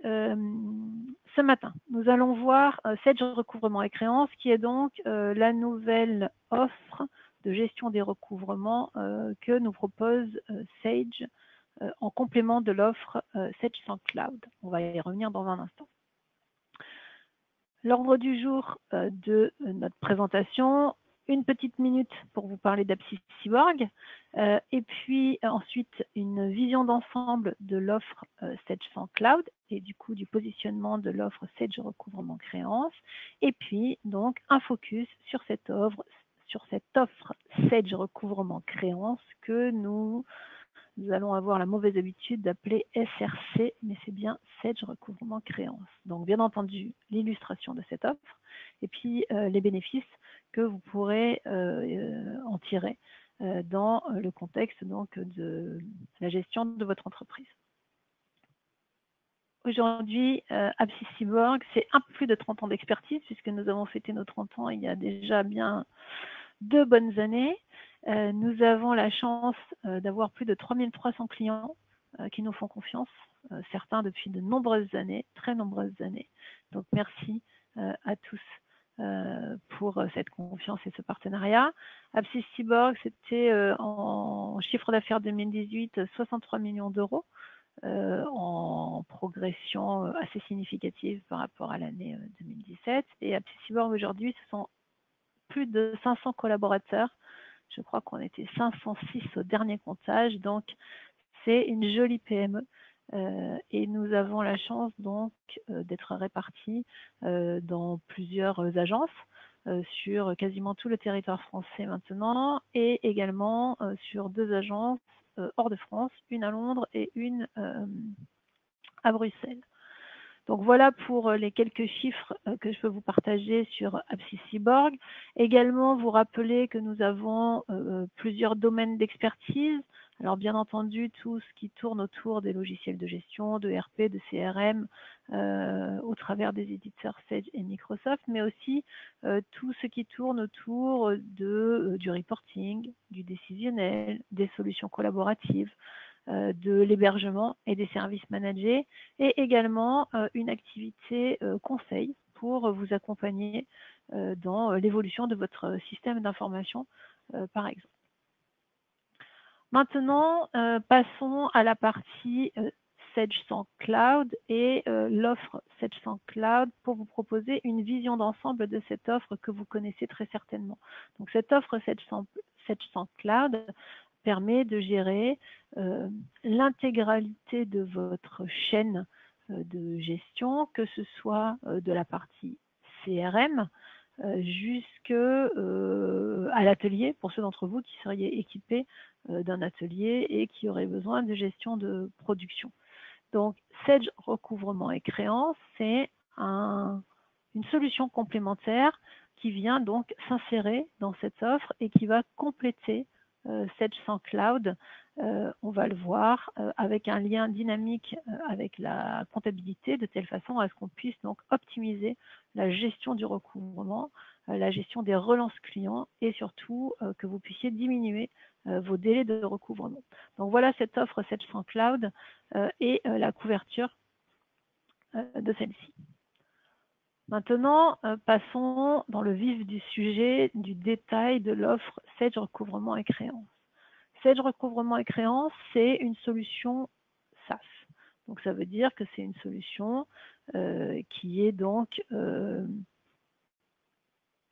ce matin, nous allons voir Sage Recouvrement et Créances, qui est donc la nouvelle offre de gestion des recouvrements que nous propose Sage en complément de l'offre Sage sans Cloud. On va y revenir dans un instant. L'ordre du jour de notre présentation, une petite minute pour vous parler d'Apsys Cyborg, et puis ensuite une vision d'ensemble de l'offre Sage sans Cloud et du coup du positionnement de l'offre Sage Recouvrement Créances, et puis donc un focus sur cette offre Sage Recouvrement Créances que nous allons avoir la mauvaise habitude d'appeler SRC, mais c'est bien Sage Recouvrement Créances. Donc bien entendu, l'illustration de cette offre et puis les bénéfices que vous pourrez en tirer dans le contexte donc, de la gestion de votre entreprise. Aujourd'hui, Apsys Cyborg, c'est un peu plus de 30 ans d'expertise puisque nous avons fêté nos 30 ans il y a déjà bien 2 bonnes années. Nous avons la chance d'avoir plus de 3300 clients qui nous font confiance, certains depuis de nombreuses années, très nombreuses années. Donc merci à tous pour cette confiance et ce partenariat. Apsys Cyborg, c'était en chiffre d'affaires 2018 63 millions d'euros, en progression assez significative par rapport à l'année 2017. Et Apsys Cyborg aujourd'hui, ce sont plus de 500 collaborateurs. Je crois qu'on était 506 au dernier comptage, donc c'est une jolie PME. Et nous avons la chance donc d'être répartis dans plusieurs agences sur quasiment tout le territoire français maintenant, et également sur 2 agences hors de France, une à Londres et une à Bruxelles. Donc voilà pour les quelques chiffres que je peux vous partager sur Apsys Cyborg. Également, vous rappeler que nous avons plusieurs domaines d'expertise. Alors bien entendu, tout ce qui tourne autour des logiciels de gestion, de RP, de CRM, au travers des éditeurs Sage et Microsoft, mais aussi tout ce qui tourne autour du reporting, du décisionnel, des solutions collaboratives, de l'hébergement et des services managés, et également une activité conseil pour vous accompagner dans l'évolution de votre système d'information, par exemple. Maintenant, passons à la partie Sage sans Cloud et l'offre Sage sans Cloud pour vous proposer une vision d'ensemble de cette offre que vous connaissez très certainement. Donc cette offre Sage sans Cloud permet de gérer l'intégralité de votre chaîne de gestion, que ce soit de la partie CRM jusqu'à l'atelier, pour ceux d'entre vous qui seriez équipés d'un atelier et qui auraient besoin de gestion de production. Donc, Sage Recouvrement et Créances, c'est une solution complémentaire qui vient donc s'insérer dans cette offre et qui va compléter Sage sans Cloud, on va le voir, avec un lien dynamique avec la comptabilité, de telle façon à ce qu'on puisse donc optimiser la gestion du recouvrement, la gestion des relances clients et surtout que vous puissiez diminuer vos délais de recouvrement. Donc voilà cette offre Sage sans Cloud et la couverture de celle-ci. Maintenant, passons dans le vif du sujet, du détail de l'offre Sage Recouvrement et Créances. Sage Recouvrement et Créances, c'est une solution SaaS. Donc ça veut dire que c'est une solution qui est donc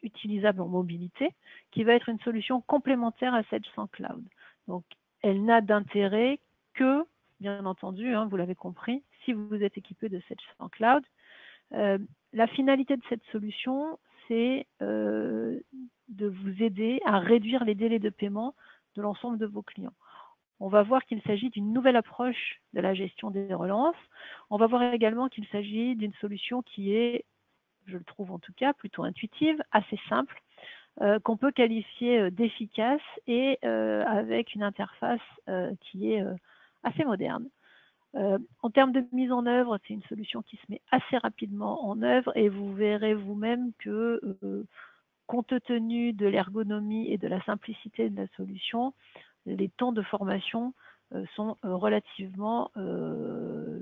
utilisable en mobilité, qui va être une solution complémentaire à Sage sans Cloud. Donc elle n'a d'intérêt que, bien entendu, hein, vous l'avez compris, si vous êtes équipé de Sage sans Cloud. La finalité de cette solution, c'est de vous aider à réduire les délais de paiement de l'ensemble de vos clients. On va voir qu'il s'agit d'une nouvelle approche de la gestion des relances. On va voir également qu'il s'agit d'une solution qui est, je le trouve en tout cas, plutôt intuitive, assez simple, qu'on peut qualifier d'efficace et avec une interface qui est assez moderne. En termes de mise en œuvre, c'est une solution qui se met assez rapidement en œuvre et vous verrez vous-même que, compte tenu de l'ergonomie et de la simplicité de la solution, les temps de formation sont relativement,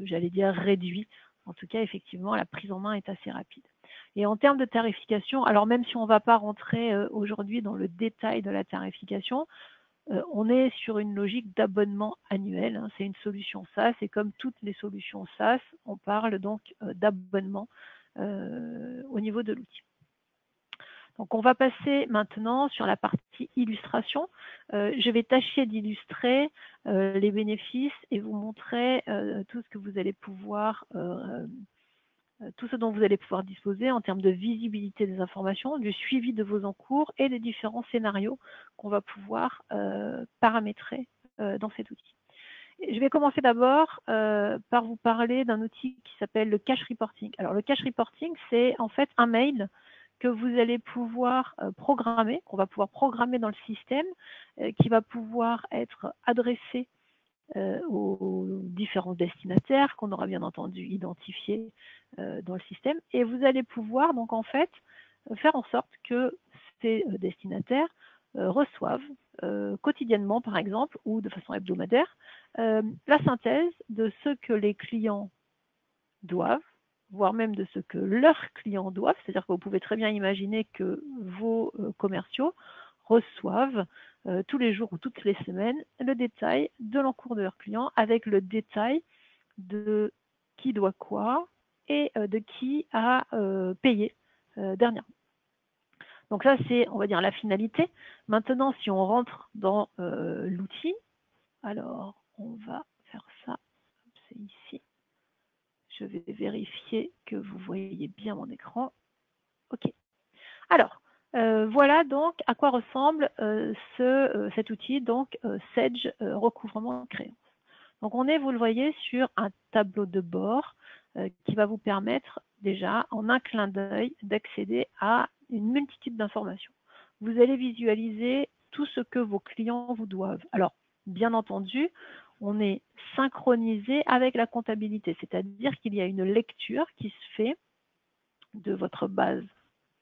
j'allais dire, réduits En tout cas, effectivement, la prise en main est assez rapide. Et en termes de tarification, alors même si on ne va pas rentrer aujourd'hui dans le détail de la tarification, on est sur une logique d'abonnement annuel. Hein. C'est une solution SaaS et comme toutes les solutions SaaS, on parle donc d'abonnement au niveau de l'outil. Donc on va passer maintenant sur la partie illustration. Je vais tâcher d'illustrer les bénéfices et vous montrer tout ce que vous allez pouvoir tout ce dont vous allez pouvoir disposer en termes de visibilité des informations, du suivi de vos encours et des différents scénarios qu'on va pouvoir paramétrer dans cet outil. Je vais commencer d'abord par vous parler d'un outil qui s'appelle le cache reporting. Alors le cache reporting, c'est en fait un mail que vous allez pouvoir programmer, qu'on va pouvoir programmer dans le système, qui va pouvoir être adressé aux différents destinataires qu'on aura bien entendu identifiés dans le système. Et vous allez pouvoir donc en fait faire en sorte que ces destinataires reçoivent quotidiennement par exemple ou de façon hebdomadaire la synthèse de ce que les clients doivent, voire même de ce que leurs clients doivent. C'est-à-dire que vous pouvez très bien imaginer que vos commerciaux reçoivent tous les jours ou toutes les semaines le détail de l'encours de leurs clients avec le détail de qui doit quoi et de qui a payé dernièrement. Donc ça, c'est, on va dire, la finalité. Maintenant, si on rentre dans l'outil, alors on va faire ça, c'est ici. Je vais vérifier que vous voyez bien mon écran. OK. Alors, voilà donc à quoi ressemble cet outil, donc Sage recouvrement créance. Donc on est, vous le voyez, sur un tableau de bord qui va vous permettre déjà, en un clin d'œil, d'accéder à une multitude d'informations. Vous allez visualiser tout ce que vos clients vous doivent. Alors, bien entendu, on est synchronisé avec la comptabilité, c'est-à-dire qu'il y a une lecture qui se fait de votre base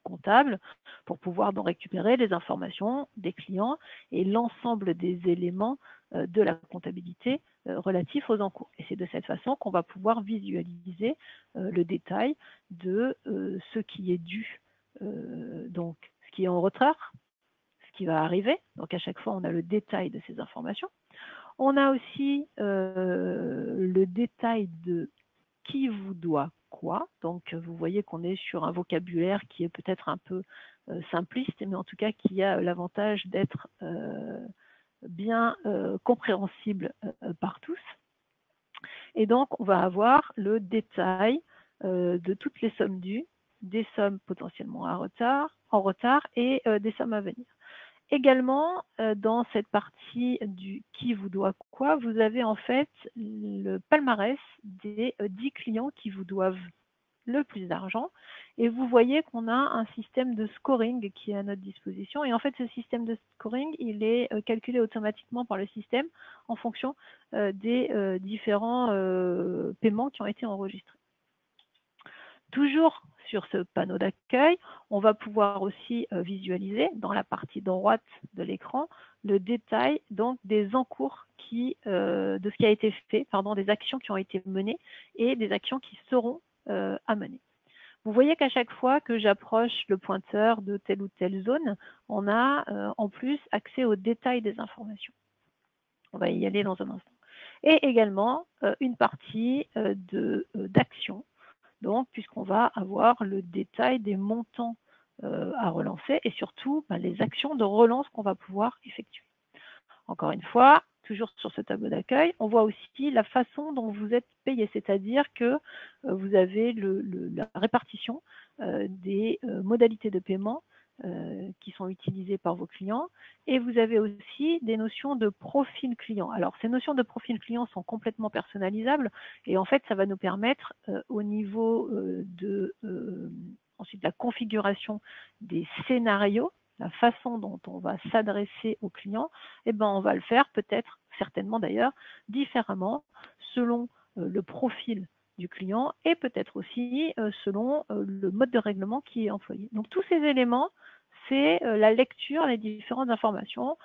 comptable pour pouvoir donc récupérer les informations des clients et l'ensemble des éléments de la comptabilité relatifs aux encours. Et c'est de cette façon qu'on va pouvoir visualiser le détail de ce qui est dû, donc ce qui est en retard, ce qui va arriver. Donc à chaque fois, on a le détail de ces informations. On a aussi le détail de qui vous doit quoi. Donc vous voyez qu'on est sur un vocabulaire qui est peut-être un peu simpliste, mais en tout cas qui a l'avantage d'être bien compréhensible par tous. Et donc on va avoir le détail de toutes les sommes dues, des sommes potentiellement en retard et des sommes à venir. Également, dans cette partie du qui vous doit quoi, vous avez en fait le palmarès des 10 clients qui vous doivent le plus d'argent. Et vous voyez qu'on a un système de scoring qui est à notre disposition. Et en fait, ce système de scoring, il est calculé automatiquement par le système en fonction des différents paiements qui ont été enregistrés. Toujours sur ce panneau d'accueil, on va pouvoir aussi visualiser dans la partie droite de l'écran le détail donc des encours de ce qui a été fait, des actions qui ont été menées et des actions qui seront à mener. Vous voyez qu'à chaque fois que j'approche le pointeur de telle ou telle zone, on a en plus accès au détail des informations. On va y aller dans un instant. Et également une partie d'actions. Donc, puisqu'on va avoir le détail des montants à relancer et surtout les actions de relance qu'on va pouvoir effectuer. Encore une fois, toujours sur ce tableau d'accueil, on voit aussi la façon dont vous êtes payé, c'est-à-dire que vous avez la répartition des modalités de paiement qui sont utilisées par vos clients et vous avez aussi des notions de profil client. Alors ces notions de profil client sont complètement personnalisables et en fait ça va nous permettre au niveau ensuite la configuration des scénarios, la façon dont on va s'adresser aux clients, on va le faire peut-être, certainement d'ailleurs, différemment selon le profil du client et peut-être aussi selon le mode de règlement qui est employé. Donc tous ces éléments, c'est la lecture des différentes informations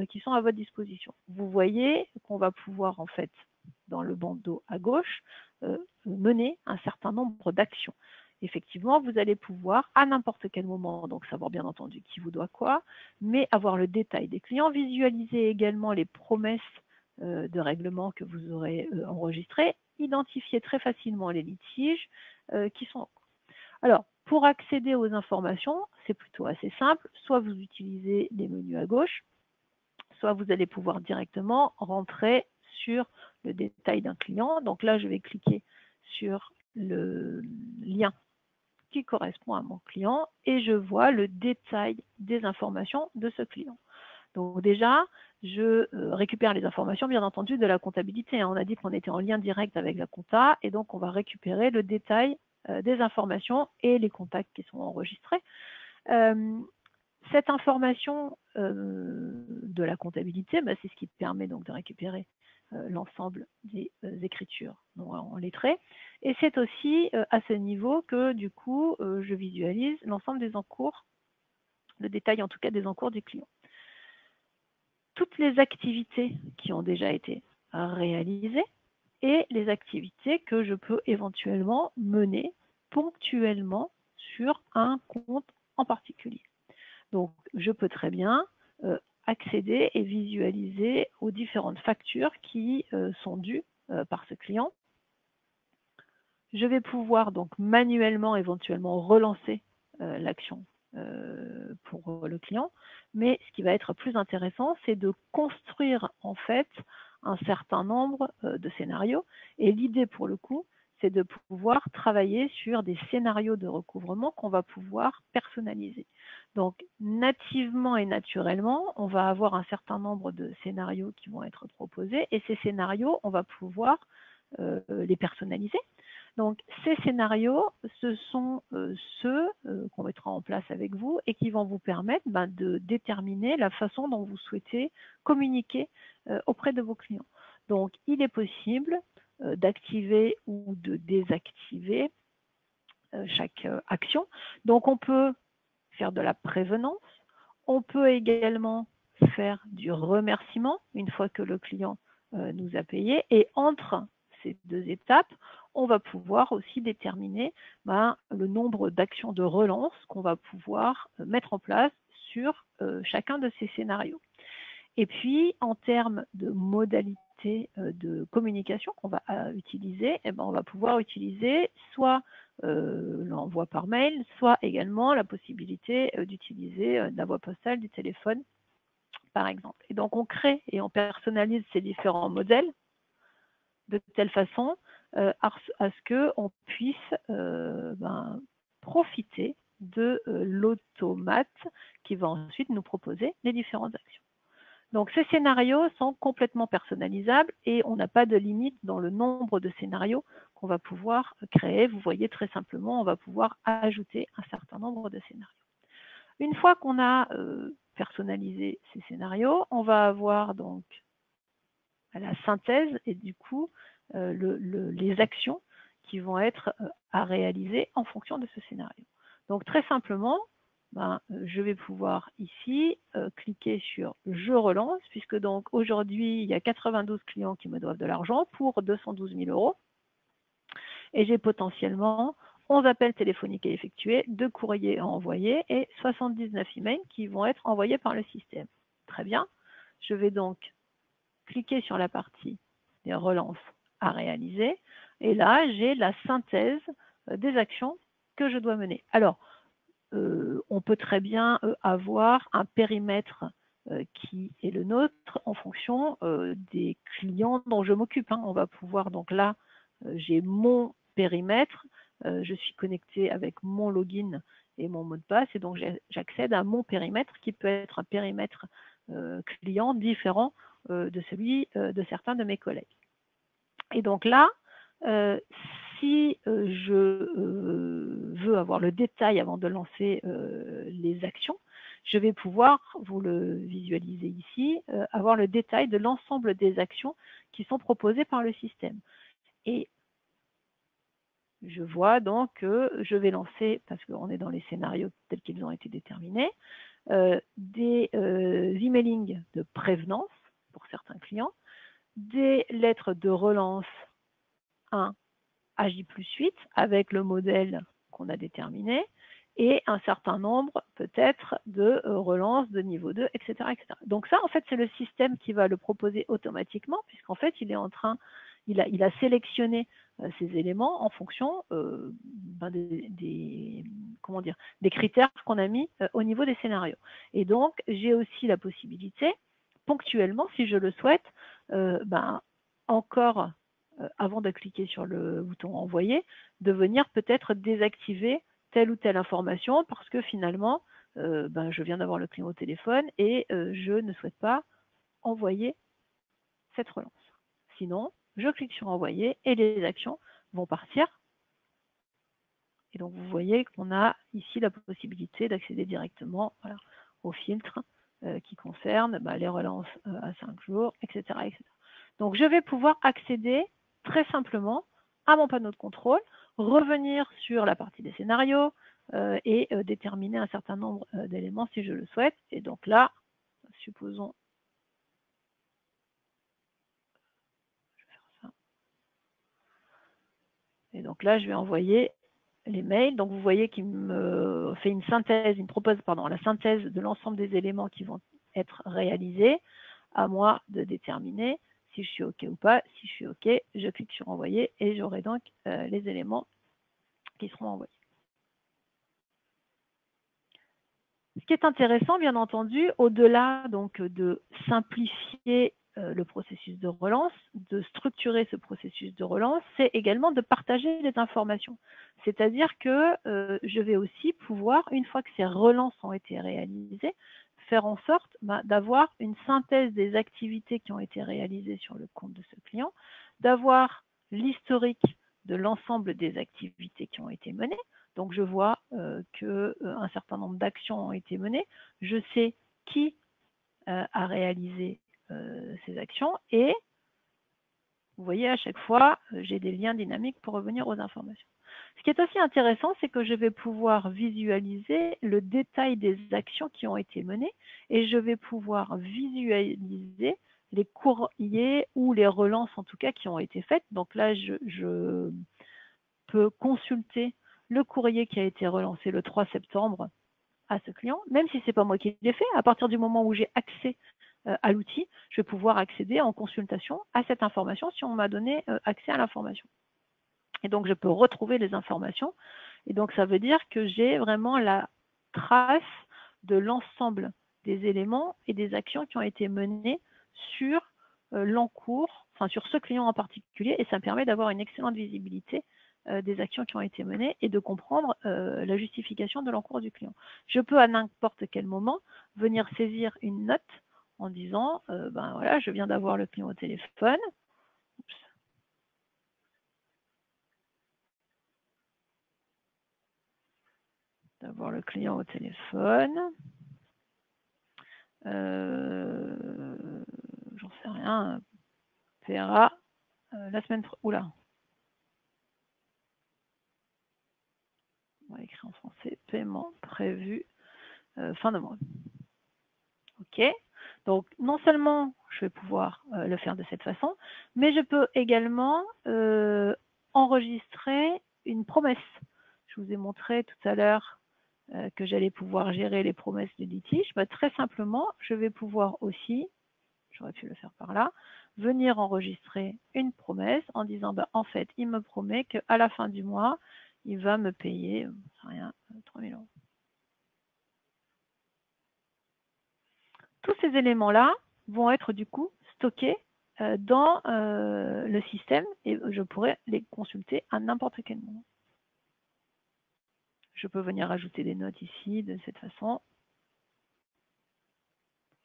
qui sont à votre disposition. Vous voyez qu'on va pouvoir en fait dans le bandeau à gauche, mener un certain nombre d'actions. Effectivement, vous allez pouvoir à n'importe quel moment, donc savoir bien entendu qui vous doit quoi, mais avoir le détail des clients, visualiser également les promesses de règlement que vous aurez enregistrées, identifier très facilement les litiges qui sont en cours. Alors, pour accéder aux informations, c'est plutôt assez simple, soit vous utilisez les menus à gauche, soit vous allez pouvoir directement rentrer sur le détail d'un client. Donc là, je vais cliquer sur le lien qui correspond à mon client et je vois le détail des informations de ce client. Donc déjà, je récupère les informations, bien entendu, de la comptabilité. On a dit qu'on était en lien direct avec la compta et donc on va récupérer le détail des informations et les contacts qui sont enregistrés. Cette information de la comptabilité, c'est ce qui permet donc de récupérer l'ensemble des écritures en lettré. Et c'est aussi à ce niveau que du coup je visualise l'ensemble des encours, le détail en tout cas des encours du client. Toutes les activités qui ont déjà été réalisées et les activités que je peux éventuellement mener ponctuellement sur un compte en particulier. Donc, je peux très bien accéder et visualiser aux différentes factures qui sont dues par ce client. Je vais pouvoir donc manuellement éventuellement relancer l'action pour le client, mais ce qui va être plus intéressant, c'est de construire en fait un certain nombre de scénarios. Et l'idée pour le coup, c'est de pouvoir travailler sur des scénarios de recouvrement qu'on va pouvoir personnaliser. Donc, nativement et naturellement, on va avoir un certain nombre de scénarios qui vont être proposés et ces scénarios, on va pouvoir les personnaliser. Donc, ces scénarios, ce sont ceux qu'on mettra en place avec vous et qui vont vous permettre de déterminer la façon dont vous souhaitez communiquer auprès de vos clients. Donc, il est possible d'activer ou de désactiver chaque action. Donc, on peut faire de la prévenance. On peut également faire du remerciement une fois que le client nous a payé. Et entre ces deux étapes, on va pouvoir aussi déterminer le nombre d'actions de relance qu'on va pouvoir mettre en place sur chacun de ces scénarios. Et puis, en termes de modalités de communication qu'on va utiliser, on va pouvoir utiliser soit l'envoi par mail, soit également la possibilité d'utiliser la voie postale, du téléphone, par exemple. Et donc, on crée et on personnalise ces différents modèles de telle façon à ce qu'on puisse profiter de l'automate qui va ensuite nous proposer les différentes actions. Donc ces scénarios sont complètement personnalisables et on n'a pas de limite dans le nombre de scénarios qu'on va pouvoir créer. Vous voyez très simplement, on va pouvoir ajouter un certain nombre de scénarios. Une fois qu'on a personnalisé ces scénarios, on va avoir donc la synthèse et du coup les actions qui vont être à réaliser en fonction de ce scénario. Donc très simplement, je vais pouvoir ici cliquer sur « Je relance » puisque donc aujourd'hui, il y a 92 clients qui me doivent de l'argent pour 212 000 € et j'ai potentiellement 11 appels téléphoniques à effectuer, 2 courriers à envoyer et 79 emails qui vont être envoyés par le système. Très bien. Je vais donc cliquer sur la partie des relances à réaliser et là, j'ai la synthèse des actions que je dois mener. Alors, on peut très bien avoir un périmètre qui est le nôtre en fonction des clients dont je m'occupe. On va pouvoir, donc là, j'ai mon périmètre, je suis connecté avec mon login et mon mot de passe, et donc j'accède à mon périmètre qui peut être un périmètre client différent de celui de certains de mes collègues. Et donc là, si je veux avoir le détail avant de lancer les actions, je vais pouvoir, vous le visualisez ici, avoir le détail de l'ensemble des actions qui sont proposées par le système. Et je vois donc que je vais lancer, parce qu'on est dans les scénarios tels qu'ils ont été déterminés, des emailings de prévenance pour certains clients, des lettres de relance 1 à J+8 avec le modèle qu'on a déterminé et un certain nombre peut-être de relances de niveau 2, etc., etc. Donc ça, en fait, c'est le système qui va le proposer automatiquement puisqu'en fait, il a sélectionné ces éléments en fonction des critères qu'on a mis au niveau des scénarios. Et donc, j'ai aussi la possibilité, ponctuellement, si je le souhaite, encore avant de cliquer sur le bouton envoyer, de venir peut-être désactiver telle ou telle information parce que finalement, je viens d'avoir le client au téléphone et je ne souhaite pas envoyer cette relance. Sinon, je clique sur envoyer et les actions vont partir. Et donc, vous voyez qu'on a ici la possibilité d'accéder directement au filtre qui concerne les relances à 5 jours, etc., etc. Donc, je vais pouvoir accéder très simplement à mon panneau de contrôle, revenir sur la partie des scénarios et déterminer un certain nombre d'éléments si je le souhaite. Et donc là, supposons, je vais faire ça. Et donc là, je vais envoyer les mails. Donc vous voyez qu'il me fait une synthèse, il me propose la synthèse de l'ensemble des éléments qui vont être réalisés. À moi de déterminer si je suis OK ou pas. Si je suis OK, je clique sur envoyer et j'aurai donc les éléments qui seront envoyés. Ce qui est intéressant, bien entendu, au-delà donc de simplifier le processus de relance, de structurer ce processus de relance, c'est également de partager les informations. C'est-à-dire que je vais aussi pouvoir, une fois que ces relances ont été réalisées, faire en sorte d'avoir une synthèse des activités qui ont été réalisées sur le compte de ce client, d'avoir l'historique de l'ensemble des activités qui ont été menées. Donc, je vois qu'un certain nombre d'actions ont été menées. Je sais qui a réalisé ces actions et vous voyez, à chaque fois, j'ai des liens dynamiques pour revenir aux informations. Ce qui est aussi intéressant, c'est que je vais pouvoir visualiser le détail des actions qui ont été menées et je vais pouvoir visualiser les courriers ou les relances en tout cas qui ont été faites. Donc là, je peux consulter le courrier qui a été relancé le 3 septembre à ce client, même si ce n'est pas moi qui l'ai fait. À partir du moment où j'ai accès à l'outil, je vais pouvoir accéder en consultation à cette information si on m'a donné accès à l'information. Et donc, je peux retrouver les informations. Et donc, ça veut dire que j'ai vraiment la trace de l'ensemble des éléments et des actions qui ont été menées sur l'encours, enfin sur ce client en particulier, et ça me permet d'avoir une excellente visibilité des actions qui ont été menées et de comprendre la justification de l'encours du client. Je peux à n'importe quel moment venir saisir une note en disant voilà, je viens d'avoir le client au téléphone. Oups. D'avoir le client au téléphone. J'en sais rien. PRA la semaine oula. On va écrire en français. Paiement prévu fin de mois. OK. Donc, non seulement je vais pouvoir le faire de cette façon, mais je peux également enregistrer une promesse. Je vous ai montré tout à l'heure que j'allais pouvoir gérer les promesses de litige. Très simplement, je vais pouvoir aussi, j'aurais pu le faire par là, venir enregistrer une promesse en disant en fait, il me promet qu'à la fin du mois, il va me payer, 3 000 €. Tous ces éléments-là vont être du coup stockés dans le système et je pourrais les consulter à n'importe quel moment. Je peux venir ajouter des notes ici de cette façon.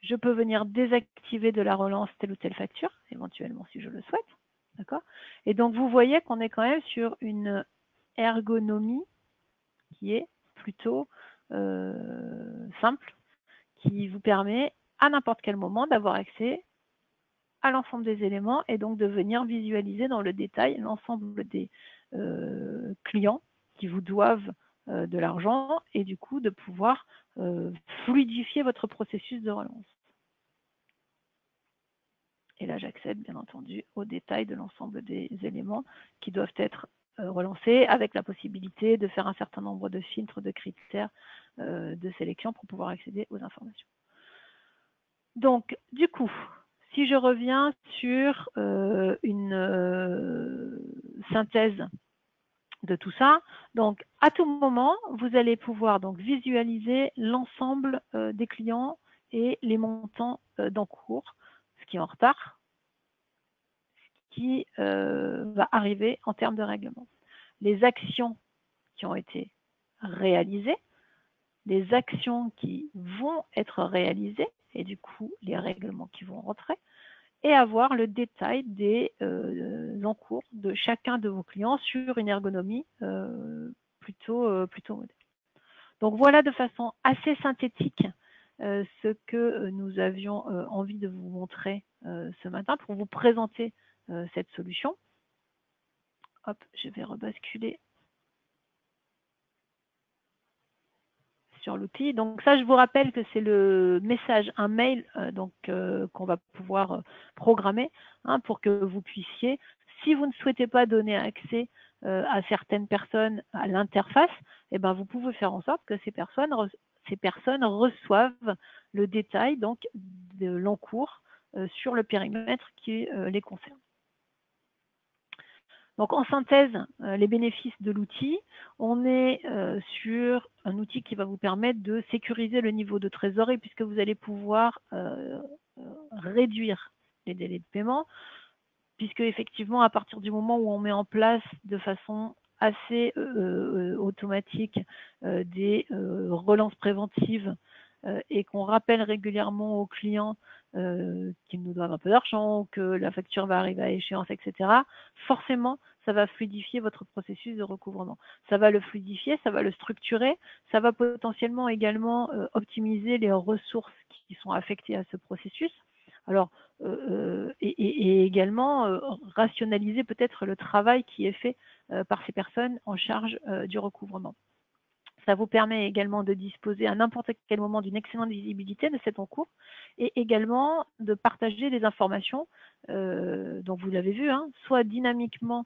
Je peux venir désactiver de la relance telle ou telle facture, éventuellement si je le souhaite. D'accord ? Et donc vous voyez qu'on est quand même sur une ergonomie qui est plutôt simple, qui vous permet à n'importe quel moment d'avoir accès à l'ensemble des éléments et donc de venir visualiser dans le détail l'ensemble des clients qui vous doivent de l'argent et du coup de pouvoir fluidifier votre processus de relance. Et là, j'accède bien entendu au détail de l'ensemble des éléments qui doivent être relancés, avec la possibilité de faire un certain nombre de filtres, de critères de sélection pour pouvoir accéder aux informations. Donc, du coup, si je reviens sur une synthèse de tout ça, donc à tout moment, vous allez pouvoir donc visualiser l'ensemble des clients et les montants d'encours, ce qui est en retard, ce qui va arriver en termes de règlement. Les actions qui ont été réalisées, les actions qui vont être réalisées, et du coup les règlements qui vont rentrer, et avoir le détail des encours de chacun de vos clients sur une ergonomie plutôt moderne. Donc voilà de façon assez synthétique ce que nous avions envie de vous montrer ce matin pour vous présenter cette solution. Hop, je vais rebasculer sur l'outil. Donc ça, je vous rappelle que c'est le message, un mail qu'on va pouvoir programmer pour que vous puissiez, si vous ne souhaitez pas donner accès à certaines personnes à l'interface, eh ben, vous pouvez faire en sorte que ces personnes reçoivent le détail donc, de l'encours sur le périmètre qui les concerne. Donc en synthèse, les bénéfices de l'outil, on est sur un outil qui va vous permettre de sécuriser le niveau de trésorerie puisque vous allez pouvoir réduire les délais de paiement, puisque effectivement à partir du moment où on met en place de façon assez automatique des relances préventives et qu'on rappelle régulièrement aux clients qu'ils nous doivent un peu d'argent, que la facture va arriver à échéance, etc., forcément, ça va fluidifier votre processus de recouvrement. Ça va le fluidifier, ça va le structurer, ça va potentiellement également optimiser les ressources qui sont affectées à ce processus. Alors, et également rationaliser peut-être le travail qui est fait par ces personnes en charge du recouvrement. Ça vous permet également de disposer à n'importe quel moment d'une excellente visibilité de cet encours et également de partager des informations, donc vous l'avez vu, soit dynamiquement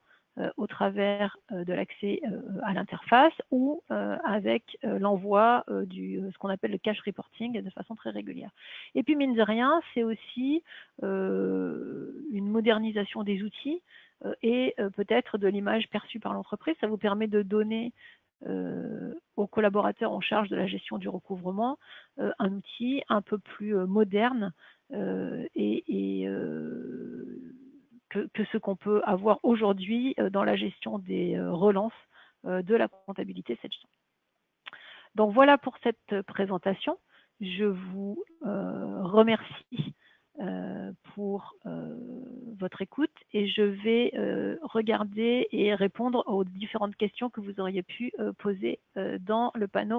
au travers de l'accès à l'interface ou avec l'envoi ce qu'on appelle le cash reporting de façon très régulière. Et puis mine de rien, c'est aussi une modernisation des outils et peut-être de l'image perçue par l'entreprise. Ça vous permet de donner aux collaborateurs en charge de la gestion du recouvrement un outil un peu plus moderne et que ce qu'on peut avoir aujourd'hui dans la gestion des relances de la comptabilité 700. Donc voilà pour cette présentation. Je vous remercie pour votre écoute et je vais regarder et répondre aux différentes questions que vous auriez pu poser dans le panneau